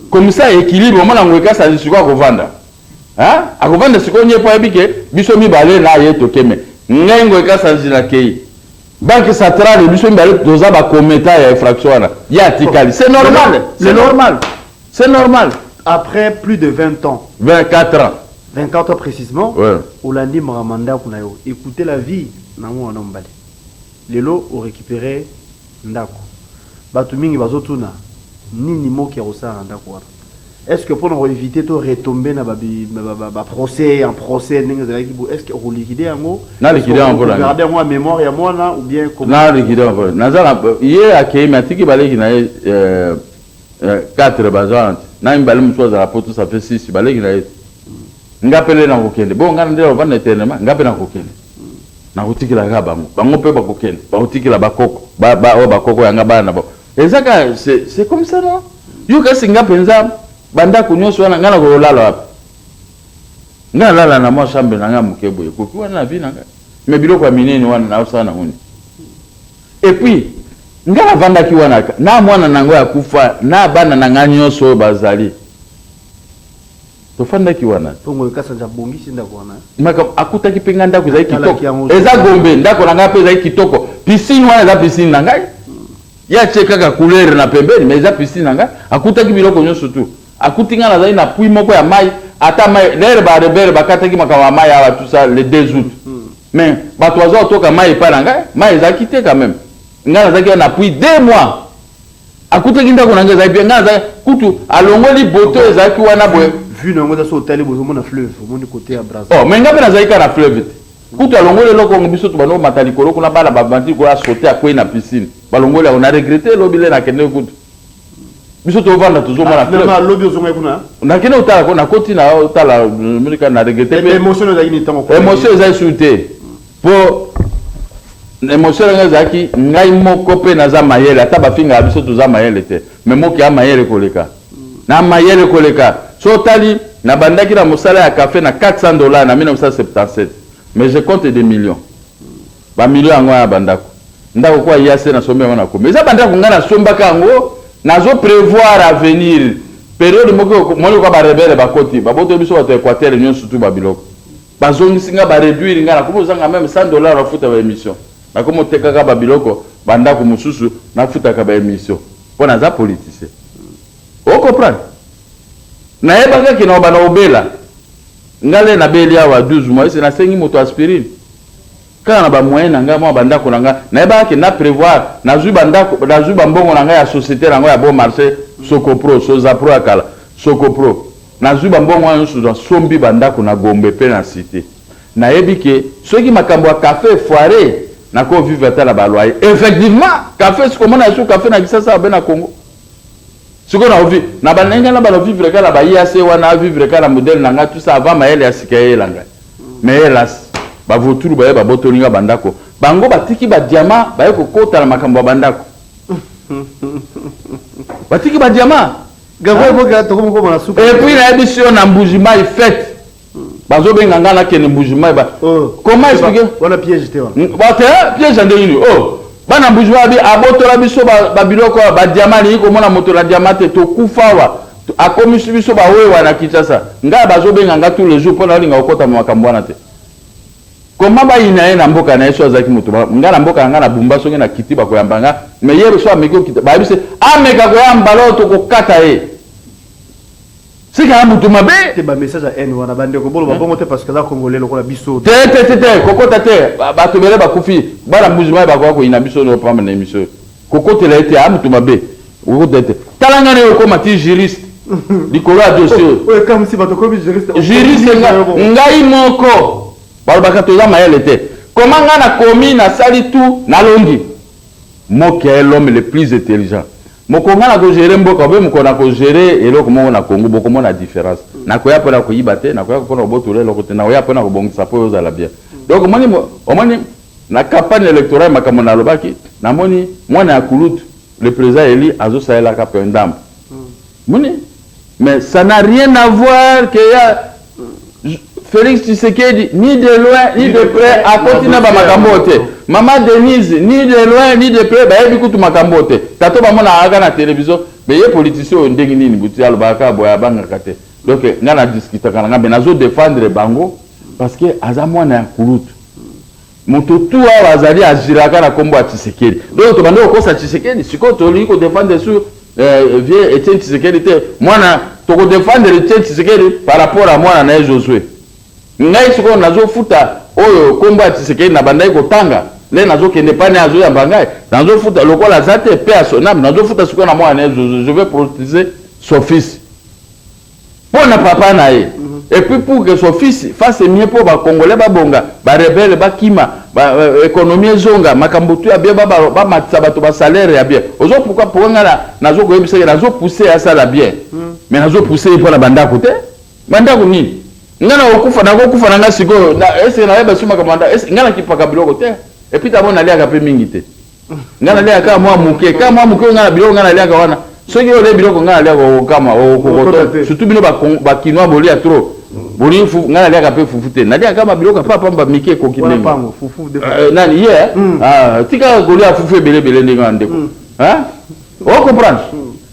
Comme ça équilibre mona ngweka sa siko ko vanda. Hein? A kovanda sikonye po ebike biso mi balé na yeto keme. Ngengo ekasanzila kei. Banque centrale biso mi balé doza ba kometa ya infraction na. Ya tikali. C'est normal. C'est normal. C'est normal. Après plus de 20 ans. 24 ans. 24 ans précisément. Ouais. Olandi Maramanda kunayo. Écoutez la vie na mo na mbale. Lelo o récupérer ndako. Batu mingi bazotuna nini mo ki rosa ndako wana. Est-ce que pour nous éviter de retomber dans un procès, est-ce que vous liquidez en gros? Non, liquidez en gros. Vous gardez en mémoire et moi là ou bien comment? Non, liquidez en gros. Hier à Kéma, tu balais qui n'a 4 bazans. N'a une balle mouchoise à la porte, ça fait 6 balais qui n'a. N'appelez dans Kokende. Bon, on a dit on va éternellement. N'appelez dans Kokende. N'a pas dit la gabango. Bango peut pas Kokende. Bango dit la bakoko. Bakoko yangaba na bo. Et ça c'est comme ça non? You guys singa penza. Banda kunyoso wana ngana ko lala wapi ngana lala na mo chambre na nga mukebo ko kwa na vie na nga me biloko ya minene wana na usana ngoni et puis ngana vanda ki wana na mwana nango ya kufa na bana na nganyoso bazali to fanda ki wana pongo kasa ja bongisi ndako wana maka akuta ki penga ndako za kitoko eza gombe ndako na nga pe za kitoko piscine wana za piscine na ngai ya cheka ka couleur na pembeni mais za piscine na ngai akuta ki biloko nyoso tu akutinga na zai na pui moko ya mai ata mai lere ba rebere bakata ki makawa mai ala tout ça le 2 août mais ba toazo toka mai pa nanga mai za kité quand même ngana za ki na pui 2 mois akuta ki ndako nanga za bien ngana za kutu alongoli boto za ki wana boy vu na ngoza so hôtel bozo mona fleuve au monde côté à Brazza oh mais ngape na za ka na fleuve kutu alongoli loko biso to bano matali ko loko na bala ba banti ko sauter à quoi na piscine balongoli on a regretté lobile na kende kutu biso to vanda toujours mala na lobby ozonga kuna na kene utala ko na koti na utala mulika na regretter émotion za ni tango émotion za souté pour émotion za ki ngai moko pe na za mayele ata ba finga biso to za mayele te mais moki a mayele koleka na mayele koleka so tali na bandaki na mosala ya café na $400 na 1977 mais je compte des millions ba millions ngwa ya bandako ndako kwa yase na sombe wana ko mais za bandako ngana somba kango nazo prévoir à venir période moko moni ko ba rebelle ba koti ba boto biso ba Équateur union surtout ba biloko bazongisinga ba réduire ngana ko bozanga même $100 afuta ba émission na ko moteka ka ba biloko banda ko mususu na futa ka ba émission pona za politicien o comprendre na yebaka ki na bana obela ngale na beli awa 12 mois c'est na sengi moto aspirine kana ba moyen nga mo banda ko nga na yebaka na prévoir na zu banda ko na zu bambongo nga ya société nga ya bon marché Sokopro Sozapro akala Sokopro na zu bambongo wa nsu za sombi banda ko na Gombe pe na cité na yebike soki makambo ya café foiré na ko vivre ta la baloyer effectivement café ce comment na su café na kisasa bena Congo ce qu'on a vu na banenga na ba vivre kala ba IAC wana vivre kala modèle nanga tout ça avant maele ya sikaye langa mais hélas ba voturu ba ba botolinga bandako bango batiki ba diamant ba ko kota na makambo ya bandako batiki ba diamant Gabriel Boga to ko na soupe et puis la émission na Mbujima il fait bazo benga ngana ke Mbujima ba comment expliquer on a piège te on ba te piège ndeni oh bana Mbujima bi abotola biso ba biloko ba diamant ni ko mona moto la diamant to kufawa akomisi biso ba wewa na Kinshasa nga bazo benga nga tous les jours pona linga okota makambo wana te comment ba ina na mboka na yeso azaki moto nga na mboka nga na bumba songe na kiti ba koyamba nga mais yero so ameko kiti ba bise ameka koyamba lo to kokata e c'est quand même tout mabe te ba message à N wana bande ko bolo ba bongo te parce que la congolais lokola biso te kokota te ba to bele ba kufi bana Mbujima ba ko ina biso no pamba na émission kokota la ete am tout mabe o dete talanga ne ko mati juriste likolo a dossier ouais comme si ba to ko juriste ngai moko balobaka toza mayele te comment nga na komi na sali tout na longi moke est l'homme le plus intelligent moko nga na ko gérer mboka be moko na ko gérer eloko moko na Congo boko mona différence na ko ya pona ko yibate na ko ya pona botole eloko te na ya pona ko bongisa po za la bien donc omoni na campagne électorale makambo na lobaki na moni mwana ya Kulutu le président Eli azo saela ka pendam moni mais ça n'a rien à voir que ya Félix Tshisekedi ni de loin ni de près à continuer ba makambo te Maman Denise ni de loin ni de près ba yebi kutu makambo te tato ba mona aga na télévision be ye politicien ndengi nini buti alobaka boya banga kate donc nga na discuter kana nga benazo défendre bango parce que aza mwana ya Kulutu moto tu wa azali ajiraka na kombo ya Tshisekedi donc to bando ko sa Tshisekedi siko to liko défendre sur vieux Etienne Tshisekedi te mwana to ko défendre Etienne Tshisekedi par rapport à mwana na Josué ngai siko nazo futa oyo kombo ya Tshisekedi na bandai ko tanga le nazo kende pane azo ya bangai nazo futa lokola zate personnable nazo futa siko na mwana na Josué je vais protéger son fils pour na papa na ye et puis pour que son fils fasse mieux pour ba congolais ba bonga ba rebelle ba kima ba économie zonga makambo tu ya bien ba matsa bato ba salaire ya bien ozo pourquoi pour nga nazo ko yebisa nazo pousser à ça la bien mais nazo pousser pour la banda côté banda ko nini ngana okufa na kokufa na siko na ese na yeba suma kamanda ese ngana kipaka biloko te et puis tamo na liaka pe mingi te ngana liaka mwa muke kama muke ngana biloko ngana liaka wana soki ole biloko ngana liaka kama okoto surtout bino ba kinwa bolia trop boli fu ngana liaka pe fufu te na liaka kama biloko papa mba mike ko kinengo pango fufu de nani tika kolia fufu bele bele ndinga ndeko o comprendre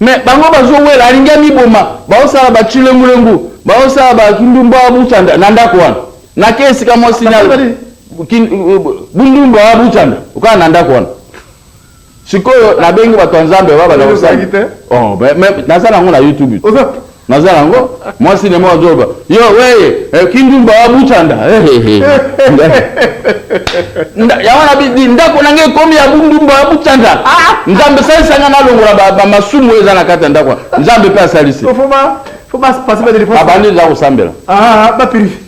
mais bango bazo wela alinga miboma baosala ba chilengulengu baosa ba kindumba buchanda nanda kwa na kesi kama signal bundumba buchanda ukana nanda kwa sikoyo na bengi watu nzambe baba na usagi oh nazala ngo na YouTube nazala ngo moi sinema zoba yo weye kindumba buchanda yawana bi ndako nange komi ya bundumba buchanda nzambe sasa ngana longola ba masumu eza na kata ndako nzambe pe asalisi faut pas passer par des défenses babandi za osambela ba purifier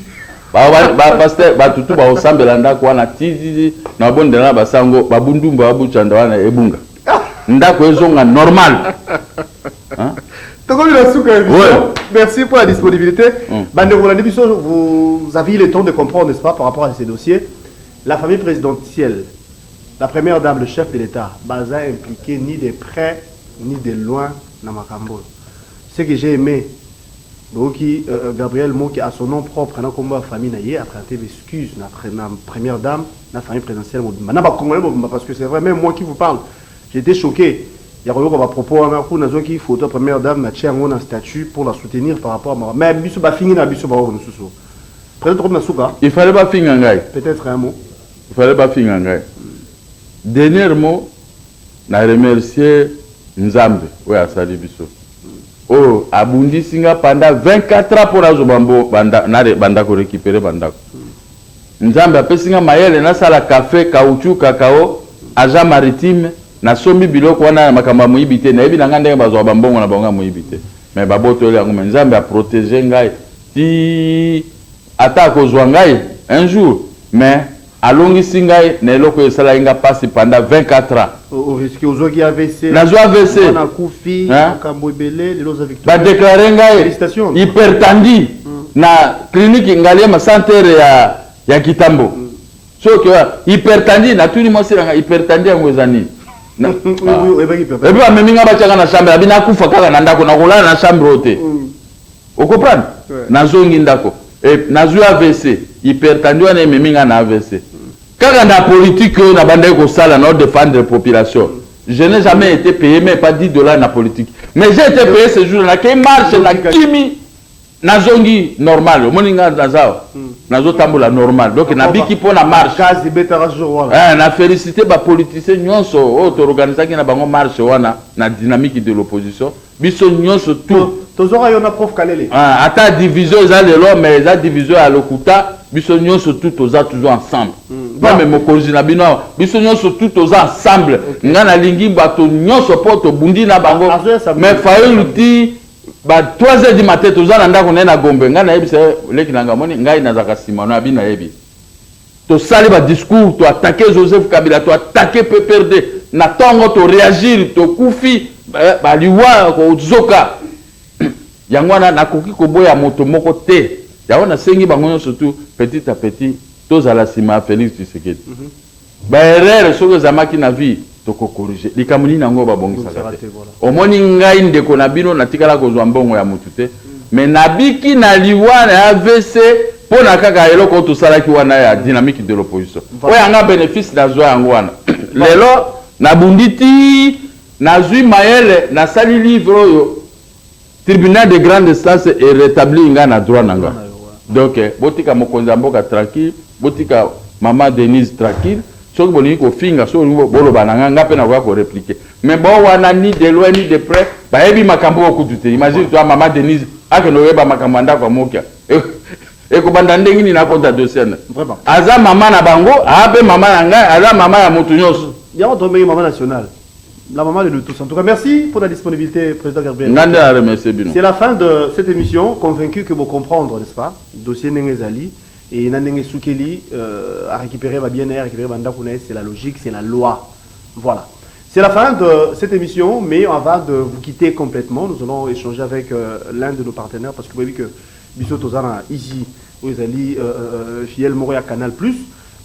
ba pasteur ba tutu ba osambela ndako wana titi na bondela ba sango babundumba babuchanda wana ebunga ndako ezonga normal hein merci pour la disponibilité vous avez le temps de comprendre n'est-ce pas par rapport à ces dossiers la famille présidentielle la première dame le chef de l'État baza impliqué ni de près ni de loin na makambo ce que j'ai aimé donc Gabriel Moki a son nom propre na combat famille naie a présenté des excuses na première dame na famille présidentielle na ba congolais parce que c'est vrai même moi qui vous parle j'étais choqué il y a eu à propos na ko nazo ki photo première dame na tchango na statut pour la soutenir par rapport à mais biso ba fini na biso ba mususu Peut-être comme Nasuka. Il fallait pas finir en gaï. Peut-être un mot. Il fallait pas finir en gaï. Dernier mot, na remercier Nzambe. Oui, à Sali Bisso. Oh, Abundi Singa pendant 24 ans pour Azobambo, banda ko récupérer banda. Nzambe a pesinga mayele na sala café, caoutchouc, cacao, agent maritime, na sombi biloko wana makamba moyibité na yebi na ngande bazwa bambongo na bango moyibité. Mais baboto ele yango Nzambe a protéger ngai. Ti ata ko zwa ngai un jour, mais alongi singai na eloko esala inga passe pendant 24 ans. Au risque aux qui AVC. Na zo AVC. Na Koufi, Kambobele, les autres victimes. Ba déclarer ngai félicitations. Hypertendie na clinique Ngaliema santé ya Kitambo. So que hypertendie na tout le monde c'est hypertendie ngozani. Na oui, et puis ameminga ba tchanga na chambre abina kufa kaka na ndako na kolala na chambre ote. Vous comprenez? Na zongi ndako. Et na zo AVC, hypertendie wana ememinga na AVC. Quand on a politique, on a bandé au sale, on défendre la population. Je n'ai jamais été payé, mais pas 10 $ dans la politique. Mais j'ai été payé ce jour-là. Qui marche, la kimi, na zongi normal. Au moninga nazao, na zotambola normal. Donc na biki pour la marche. Na félicité ba politicien nyonso, auto organiser qui na bango marche wana na dynamique de l'opposition. Biso nyonso tout. Tozora yona prof Kalele. Ata division za lelo, mais za division à l'okuta. Biso nyonso tout oza toujours ensemble. Même mokonzi na bino biso nyonso tout oza ensemble. Ngana lingi bato nyonso poto bundi na bango. Mais faille ti ba 3h du matin toza na ndako na Gombe. Ngana yebisa leki na ngamoni ngai na zaka simano abina yebi. To sali ba discours to attaquer Joseph Kabila, to attaquer PPRD. Na tongo to réagir to kufi ba liwa ko zoka. Yangwana na koki ko boya moto moko te. Yawana sengi bango surtout petit à petit tous à la cima Félix Tshisekedi. Ba erreur soko zamaki na vie to ko corriger. Likamuni nango ba bongi sakate. Omoni ngai ndeko na bino na tikala ko zwa mbongo ya mutute. Mais nabiki na liwa na AVC pona kaka eloko to salaki wana ya dynamique de l'opposition. Oya nga bénéfice na zwa yango wana. Lelo na bunditi na zui mayele na sali livre yo tribunal de grande instance est rétabli na droit nanga. Donc botika mokonza mboka tranquille, botika maman Denise tranquille, soki bolingi ko finga so bolo bananga nga pe na ko répliquer. Mais bon wana ni de loin ni de près, ba yebi makambo okutute. Imagine toi maman Denise akeno yeba makambo ndako mokia. Et ko banda ndengi ni na konta dossier. Vraiment. Aza maman na bango, abe maman nanga, aza maman ya mutu nyonso. Il y a autre maman nationale. La maman de nous tous. En tout cas, merci pour la disponibilité, Président Gabriel. C'est la fin de cette émission. Convaincu que vous comprendre, n'est-ce pas? Dossier Nengezali et Nanenge Soukeli a récupéré ma bien-être, récupéré Banda Kounes, c'est la logique, c'est la loi. Voilà. C'est la fin de cette émission, mais avant de vous quitter complètement, nous allons échanger avec l'un de nos partenaires parce que vous avez vu que Bissot Tozana, ici, vous allez Fiel Moro à Canal Plus,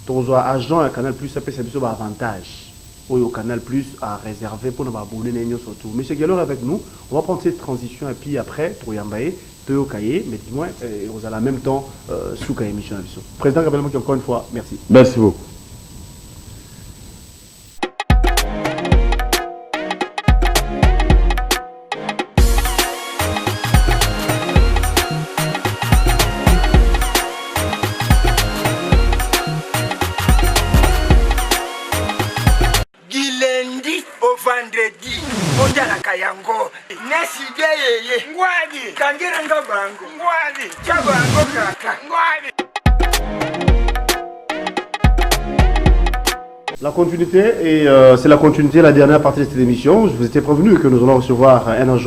Tozo agent à Canal Plus, ça peut s'appuyer sur avantage. Au Canal Plus à réserver pour nous abonner surtout. Monsieur Gallo avec nous, on va prendre cette transition et puis après, Troyambaye, Toyokaye, mais dis-moi, vous allez en même temps sous émission. Président Gabriel Moki, encore une fois, merci. Merci beaucoup. Vendredi, ondala kayango, nesi geye, ngwadi, kangira ngabango, ngwadi, chabango kaka, ngwadi. La continuité, et c'est la continuité, la dernière partie de cette émission. Je vous étais prévenu que nous allons recevoir un agent.